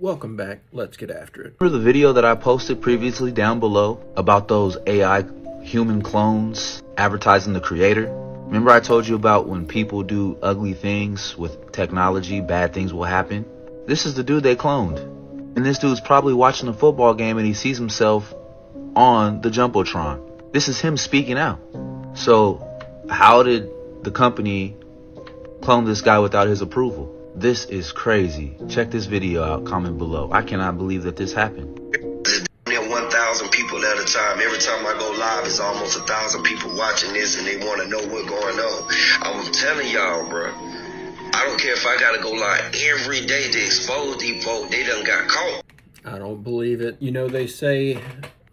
Welcome back. Let's get after it. Remember the video that I posted previously down below about those AI human clones advertising the creator? Remember I told you about when people do ugly things with technology, bad things will happen? This is the dude they cloned. And this dude's probably watching a football game and he sees himself on the Jumbotron. This is him speaking out. So how did the company clone this guy without his approval? This is crazy. Check this video out. Comment below. I cannot believe that this happened. 1,000 people at a time. Every time I go live, it's almost 1,000 people watching this, and they want to know what's going on. I'm telling y'all, bro. I don't care if I gotta go live every day to expose these folks. They done got caught. I don't believe it. You know, they say,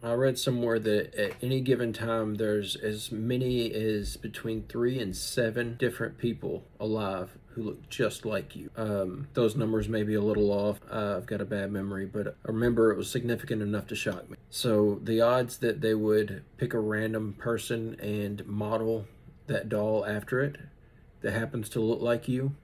I read somewhere that at any given time, there's as many as between 3 and 7 different people alive who look just like you. Those numbers may be a little off. I've got a bad memory, but I remember it was significant enough to shock me. So the odds that they would pick a random person and model that doll after it that happens to look like you,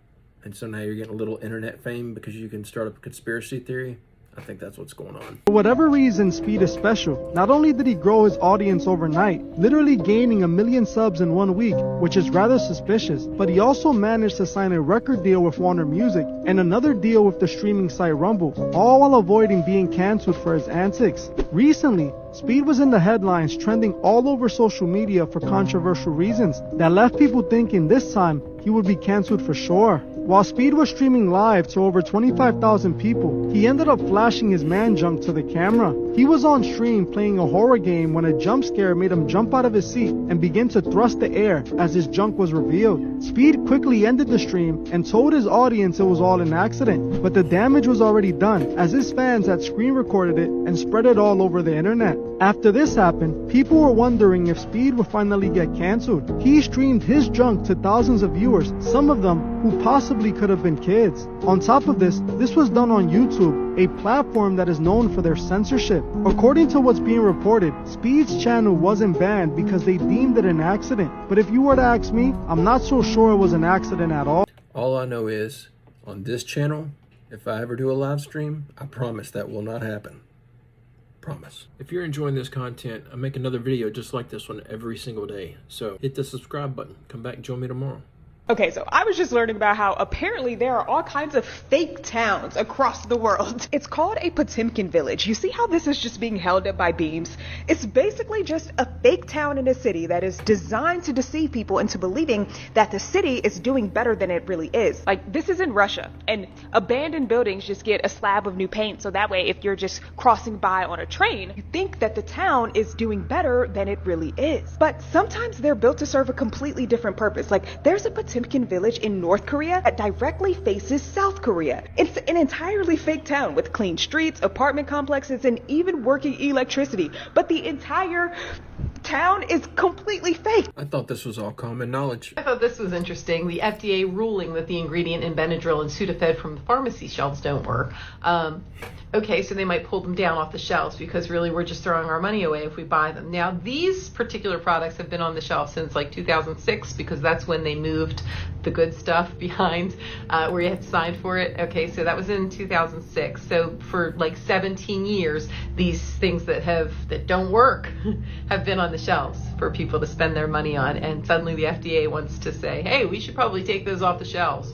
and so now you're getting a little internet fame because you can start up a conspiracy theory, I think that's what's going on. For whatever reason, Speed is special. Not only did he grow his audience overnight, literally gaining 1 million subs in 1 week, which is rather suspicious, but he also managed to sign a record deal with Warner Music and another deal with the streaming site Rumble, all while avoiding being cancelled for his antics. Recently, Speed was in the headlines trending all over social media for controversial reasons that left people thinking this time he would be cancelled for sure. While Speed was streaming live to over 25,000 people, he ended up flashing his man junk to the camera. He was on stream playing a horror game when a jump scare made him jump out of his seat and begin to thrust the air as his junk was revealed. Speed quickly ended the stream and told his audience it was all an accident, but the damage was already done as his fans had screen recorded it and spread it all over the internet. After this happened, people were wondering if Speed would finally get cancelled. He streamed his junk to thousands of viewers, some of them who possibly could have been kids. On top of this was done on YouTube, a platform that is known for their censorship. According to what's being reported, Speed's channel wasn't banned because they deemed it an accident. But if you were to ask me, I'm not so sure it was an accident at all. All I know is, on this channel, if I ever do a live stream, I promise that will not happen. Promise. If you're enjoying this content, I make another video just like this one every single day. So hit the subscribe button. Come back and join me tomorrow. Okay, so I was just learning about how apparently there are all kinds of fake towns across the world. It's called a Potemkin village. You see how this is just being held up by beams? It's basically just a fake town in a city that is designed to deceive people into believing that the city is doing better than it really is. Like, this is in Russia, and abandoned buildings just get a slab of new paint, so that way if you're just crossing by on a train, you think that the town is doing better than it really is. But sometimes they're built to serve a completely different purpose. Like, there's a Potemkin village in North Korea that directly faces South Korea. It's an entirely fake town with clean streets, apartment complexes, and even working electricity. But the entire town is completely fake. I thought this was all common knowledge. I thought this was interesting. The FDA ruling that the ingredient in Benadryl and Sudafed from the pharmacy shelves don't work. Okay, so they might pull them down off the shelves because really we're just throwing our money away if we buy them. Now, these particular products have been on the shelf since like 2006 because that's when they moved the good stuff behind where you had to sign for it. Okay, so that was in 2006. So for like 17 years, these things that don't work have been on the shelves for people to spend their money on. And suddenly the FDA wants to say, hey, we should probably take those off the shelves.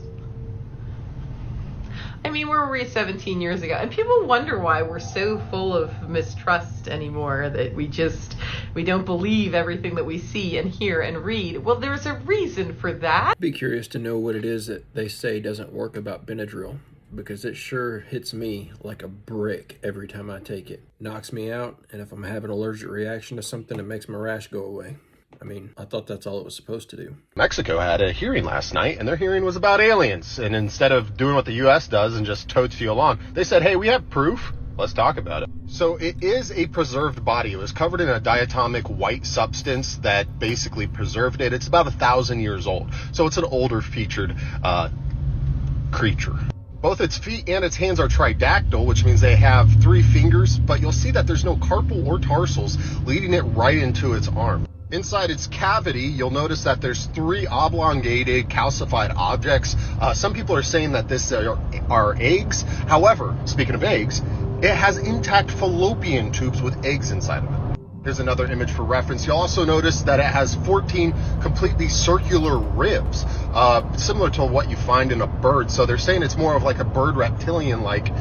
I mean, where were we 17 years ago? And people wonder why we're so full of mistrust anymore, that we don't believe everything that we see and hear and read. Well, there's a reason for that. I'd be curious to know what it is that they say doesn't work about Benadryl, because it sure hits me like a brick every time I take it. Knocks me out, and if I'm having an allergic reaction to something, it makes my rash go away. I mean, I thought that's all it was supposed to do. Mexico had a hearing last night, and their hearing was about aliens. And instead of doing what the U.S. does and just totes you along, they said, hey, we have proof. Let's talk about it. So it is a preserved body. It was covered in a diatomic white substance that basically preserved it. It's about 1,000 years old. So it's an older featured creature. Both its feet and its hands are tridactyl, which means they have 3 fingers, but you'll see that there's no carpal or tarsals, leading it right into its arm. Inside its cavity, you'll notice that there's 3 oblongated calcified objects. Some people are saying that this are eggs. However, speaking of eggs, it has intact fallopian tubes with eggs inside of it. Here's another image for reference. You'll also notice that it has 14 completely circular ribs, similar to what you find in a bird. So they're saying it's more of like a bird reptilian-like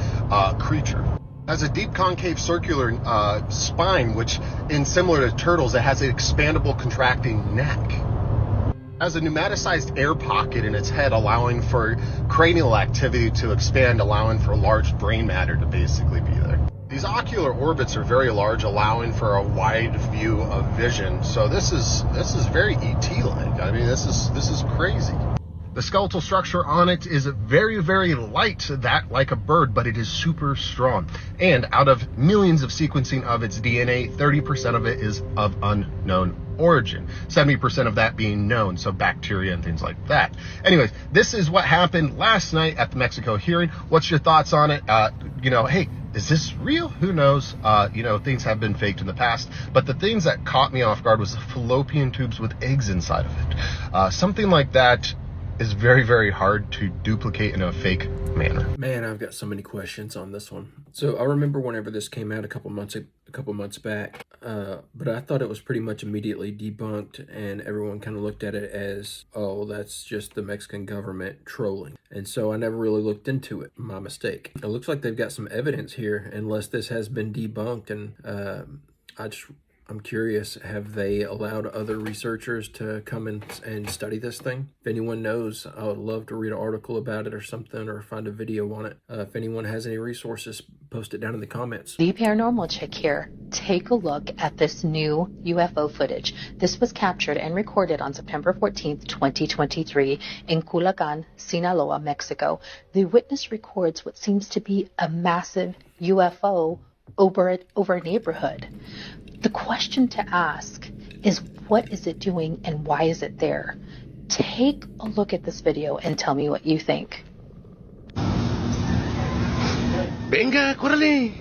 creature. Has a deep concave circular spine, which, in similar to turtles, it has an expandable contracting neck. Has a pneumaticized air pocket in its head, allowing for cranial activity to expand, allowing for large brain matter to basically be there. These ocular orbits are very large, allowing for a wide view of vision. So this is very ET-like. I mean, this is crazy. The skeletal structure on it is very, very light, that like a bird, but it is super strong. And out of millions of sequencing of its DNA, 30% of it is of unknown origin, 70% of that being known, so bacteria and things like that. Anyways, this is what happened last night at the Mexico hearing. What's your thoughts on it? Hey, is this real? Who knows? Things have been faked in the past, but the things that caught me off guard was the fallopian tubes with eggs inside of it. Something like that is very, very hard to duplicate in a fake manner. Man, I've got so many questions on this one. So I remember whenever this came out a couple months back, but I thought it was pretty much immediately debunked, and everyone kind of looked at it as, oh, that's just the Mexican government trolling. And so I never really looked into it. My mistake. It looks like they've got some evidence here, unless this has been debunked, and I'm curious, have they allowed other researchers to come and study this thing? If anyone knows, I would love to read an article about it or something, or find a video on it. If anyone has any resources, post it down in the comments. The Paranormal Check here. Take a look at this new UFO footage. This was captured and recorded on September 14th, 2023 in Culiacan, Sinaloa, Mexico. The witness records what seems to be a massive UFO over a neighborhood. The question to ask is, what is it doing and why is it there? Take a look at this video and tell me what you think. Venga, córrele.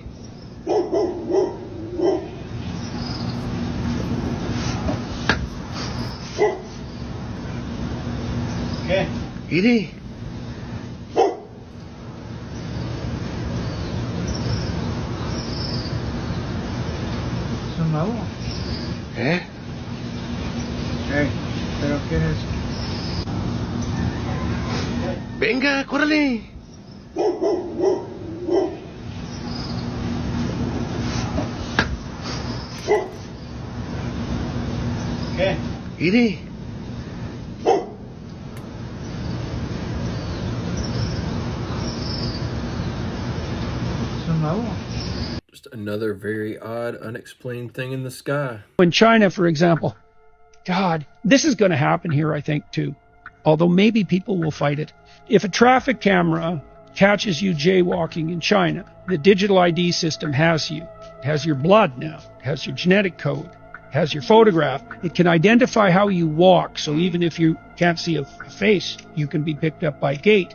¿Qué? Mire. Nuevo. ¿Eh? ¿Pero qué es eso? Venga, córrele. ¿Qué? Mire. ¿Es nuevo? Just another very odd, unexplained thing in the sky. In China, for example, God, this is going to happen here, I think, too. Although maybe people will fight it. If a traffic camera catches you jaywalking in China, the digital ID system has you. It has your blood now. It has your genetic code. It has your photograph. It can identify how you walk. So even if you can't see a face, you can be picked up by gait.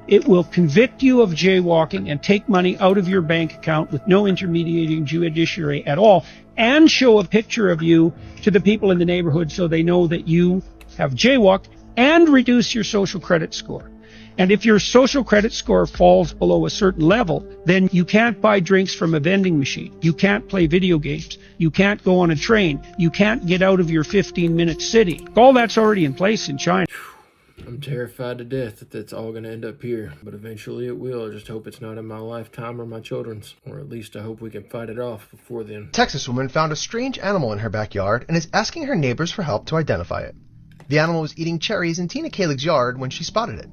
It will convict you of jaywalking and take money out of your bank account with no intermediating judiciary at all, and show a picture of you to the people in the neighborhood so they know that you have jaywalked, and reduce your social credit score. And if your social credit score falls below a certain level, then you can't buy drinks from a vending machine. You can't play video games. You can't go on a train. You can't get out of your 15-minute city. All that's already in place in China. I'm terrified to death that that's all going to end up here, but eventually it will. I just hope it's not in my lifetime or my children's, or at least I hope we can fight it off before then. Texas woman found a strange animal in her backyard and is asking her neighbors for help to identify it. The animal was eating cherries in Tina Kalig's yard when she spotted it.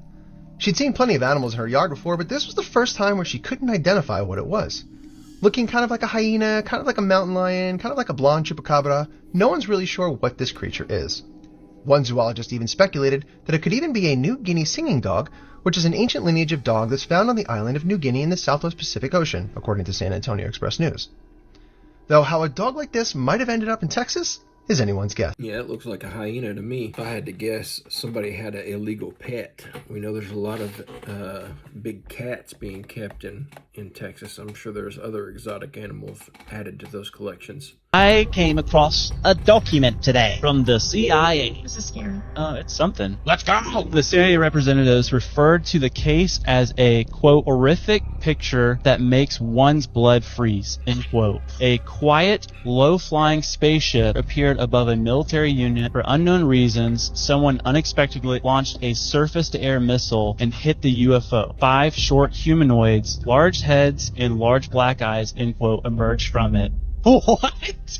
She'd seen plenty of animals in her yard before, but this was the first time where she couldn't identify what it was. Looking kind of like a hyena, kind of like a mountain lion, kind of like a blonde chupacabra, no one's really sure what this creature is. One zoologist even speculated that it could even be a New Guinea singing dog, which is an ancient lineage of dog that's found on the island of New Guinea in the Southwest Pacific Ocean, according to San Antonio Express News. Though how a dog like this might have ended up in Texas is anyone's guess. Yeah, it looks like a hyena to me. If I had to guess, somebody had an illegal pet. We know there's a lot of big cats being kept in Texas. I'm sure there's other exotic animals added to those collections. I came across a document today from the CIA. This is scary. It's something. Let's go! The CIA representatives referred to the case as a, quote, horrific picture that makes one's blood freeze, end quote. A quiet, low-flying spaceship appeared above a military unit. For unknown reasons, someone unexpectedly launched a surface-to-air missile and hit the UFO. 5 short humanoids, large heads, and large black eyes, end quote, emerged from it. What?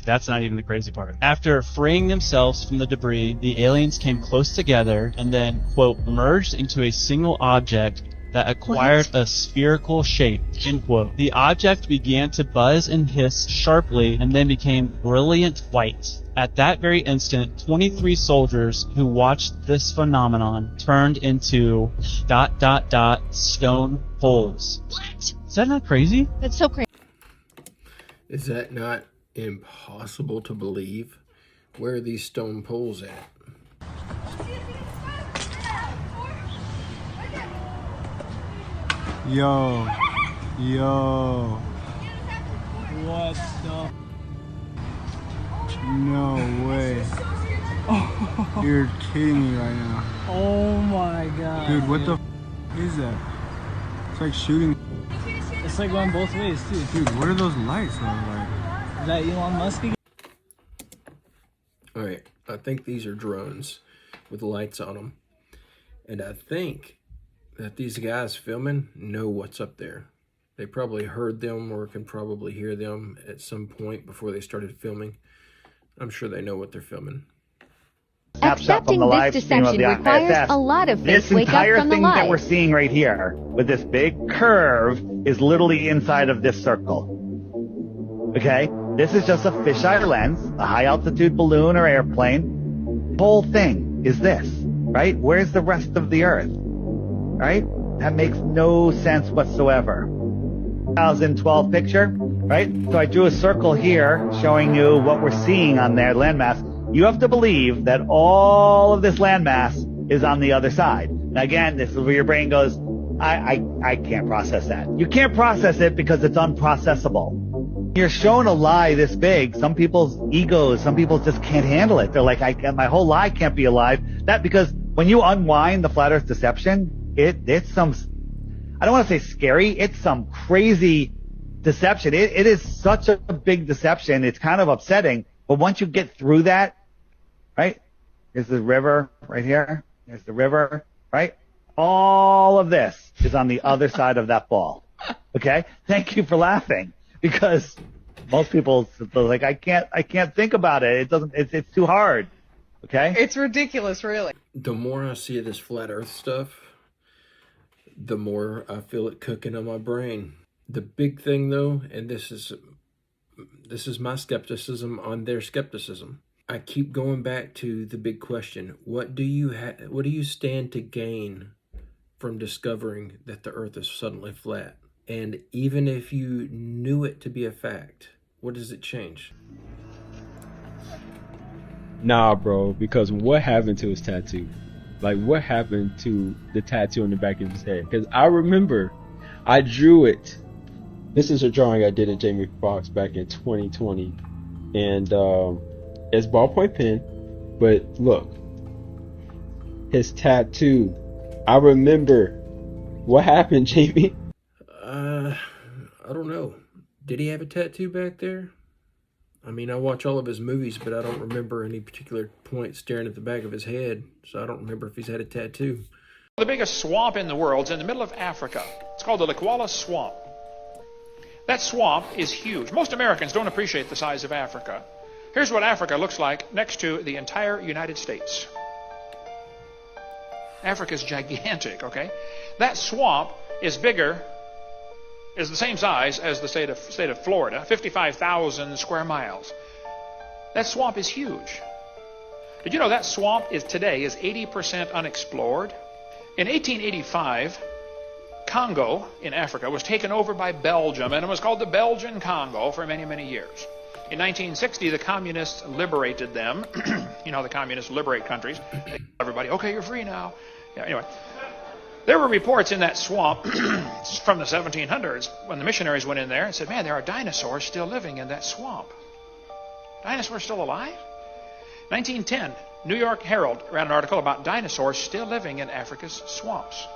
That's not even the crazy part. After freeing themselves from the debris, the aliens came close together and then, quote, merged into a single object that acquired a spherical shape, end quote. The object began to buzz and hiss sharply and then became brilliant white. At that very instant, 23 soldiers who watched this phenomenon turned into ... stone poles. What? Is that not crazy? That's so crazy. Is that not impossible to believe? Where are these stone poles at? Yo. What the? No way. You're kidding me right now. Oh my god. Dude, what the is that? It's like shooting. It's like going both ways too. Dude, what are those lights though? Like, is that Elon Musk again? Alright, I think these are drones with lights on them. And I think that these guys filming know what's up there. They probably heard them or can probably hear them at some point before they started filming. I'm sure they know what they're filming. Accepting this deception requires a lot of faith. Wake up from the lies. This entire thing that we're seeing right here, with this big curve, is literally inside of this circle. Okay? This is just a fisheye lens, a high-altitude balloon or airplane. The whole thing is this, right? Where's the rest of the Earth? Right? That makes no sense whatsoever. 2012 picture, right? So I drew a circle here showing you what we're seeing on there, landmass. You have to believe that all of this landmass is on the other side. Now again, this is where your brain goes, I can't process that. You can't process it because it's unprocessable. You're shown a lie this big. Some people's egos, some people just can't handle it. They're like, my whole lie can't be alive. That because when you unwind the flat earth deception, it's some, I don't want to say scary, it's some crazy deception. It is such a big deception. It's kind of upsetting. But once you get through that, right? Here's the river right here. There's the river, right? All of this is on the other side of that ball. Okay? Thank you for laughing, because most people are like, I can't think about it. It's too hard. Okay? It's ridiculous, really. The more I see this flat earth stuff, the more I feel it cooking on my brain. The big thing though, and this is my skepticism on their skepticism. I keep going back to the big question. What do you stand to gain from discovering that the earth is suddenly flat? And even if you knew it to be a fact, what does it change? Nah, bro, because what happened to his tattoo? Like, what happened to the tattoo on the back of his head? Because I remember I drew it. This is a drawing I did of Jamie Foxx back in 2020. And it's ballpoint pen. But look, his tattoo. I remember. What happened, Jamie? I don't know. Did he have a tattoo back there? I mean, I watch all of his movies, but I don't remember any particular point staring at the back of his head. So I don't remember if he's had a tattoo. The biggest swamp in the world is in the middle of Africa. It's called the Laala Swamp. That swamp is huge. Most Americans don't appreciate the size of Africa. Here's what Africa looks like next to the entire United States. Africa's gigantic, okay? That swamp is the same size as the state of Florida, 55,000 square miles. That swamp is huge. Did you know that swamp today is 80% unexplored? In 1885, Congo in Africa was taken over by Belgium, and it was called the Belgian Congo for many, many years. In 1960, the communists liberated them. You know, the communists liberate countries. They tell everybody, okay, you're free now. Yeah, anyway. There were reports in that swamp from the 1700s when the missionaries went in there and said, man, there are dinosaurs still living in that swamp. Dinosaurs still alive? 1910, New York Herald ran an article about dinosaurs still living in Africa's swamps.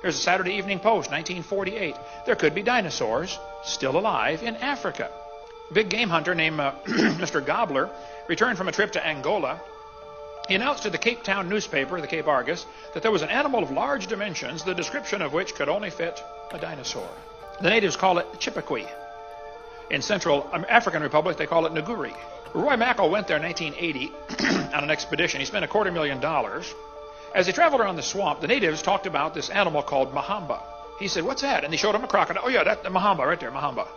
Here's a Saturday Evening Post, 1948. There could be dinosaurs still alive in Africa. A big game hunter named Mr. Gobbler returned from a trip to Angola. He announced to the Cape Town newspaper, the Cape Argus, that there was an animal of large dimensions, the description of which could only fit a dinosaur. The natives call it Chippequi. In Central African Republic, they call it Nguri. Roy Mackal went there in 1980 on an expedition. He spent $250,000. As they traveled around the swamp, the natives talked about this animal called Mahamba. He said, what's that? And they showed him a crocodile. Oh, yeah, that's the Mahamba right there, Mahamba.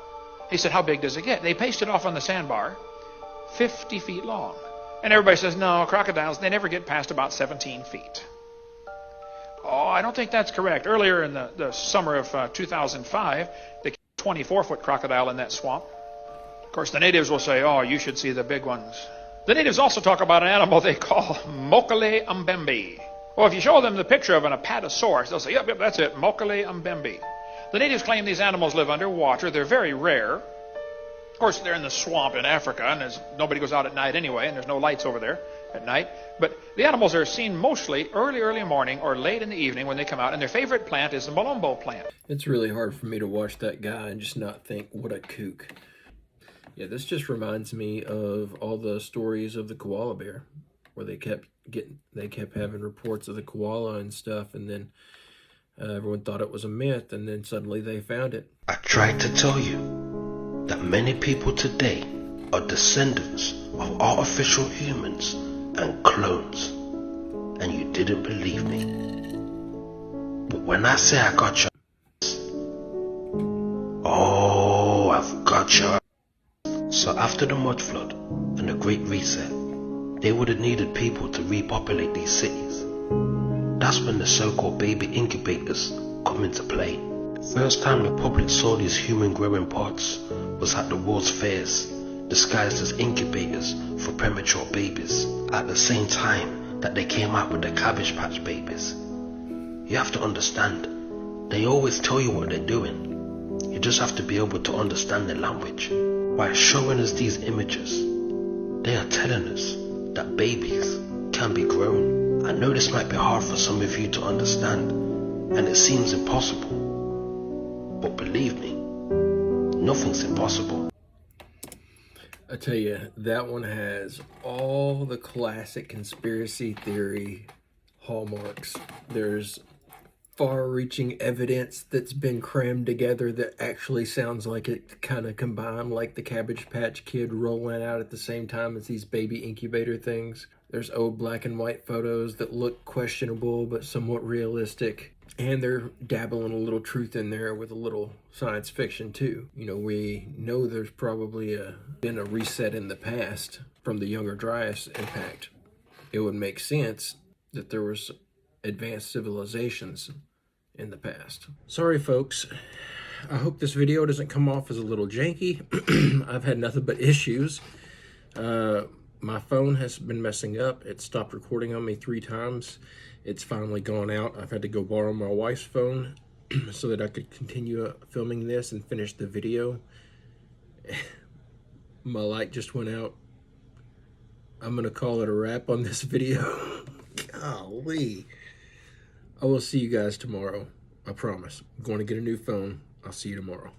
He said, how big does it get? They pasted off on the sandbar, 50 feet long. And everybody says, no, crocodiles, they never get past about 17 feet. Oh, I don't think that's correct. Earlier in the summer of 2005, they killed a 24-foot crocodile in that swamp. Of course, the natives will say, oh, you should see the big ones. The natives also talk about an animal they call Mokele Mbembe. Well, if you show them the picture of an apatosaurus, they'll say, yep, that's it, Mokele Mbembe. The natives claim these animals live underwater. They're very rare. Of course, they're in the swamp in Africa, and nobody goes out at night anyway, and there's no lights over there at night. But the animals are seen mostly early morning or late in the evening when they come out, and their favorite plant is the Malombo plant. It's really hard for me to watch that guy and just not think, what a kook. Yeah, this just reminds me of all the stories of the koala bear, where they kept having reports of the koala and stuff, and then everyone thought it was a myth, and then suddenly they found it. I tried to tell you that many people today are descendants of artificial humans and clones, and you didn't believe me. But when I say I got your ass, oh, I've got your ass. So after the mud flood and the Great Reset, they would have needed people to repopulate these cities. That's when the so-called baby incubators come into play. First time the public saw these human growing pods was at the World's Fairs, disguised as incubators for premature babies, at the same time that they came out with the Cabbage Patch Babies. You have to understand, they always tell you what they're doing. You just have to be able to understand their language. By showing us these images, they are telling us that babies can be grown. I know this might be hard for some of you to understand, and it seems impossible. But believe me, nothing's impossible. I tell you, that one has all the classic conspiracy theory hallmarks. There's far-reaching evidence that's been crammed together that actually sounds like it kind of combined, like the Cabbage Patch Kid rolling out at the same time as these baby incubator things. There's old black and white photos that look questionable but somewhat realistic. And they're dabbling a little truth in there with a little science fiction too. You know, we know there's probably been a reset in the past from the Younger Dryas impact. It would make sense that there was advanced civilizations in the past. Sorry folks, I hope this video doesn't come off as a little janky. I've had nothing but issues. My phone has been messing up. It stopped recording on me 3 times. It's finally gone out. I've had to go borrow my wife's phone so that I could continue filming this and finish the video. My light just went out. I'm gonna call it a wrap on this video. Golly. I will see you guys tomorrow. I promise. I'm going to get a new phone. I'll see you tomorrow.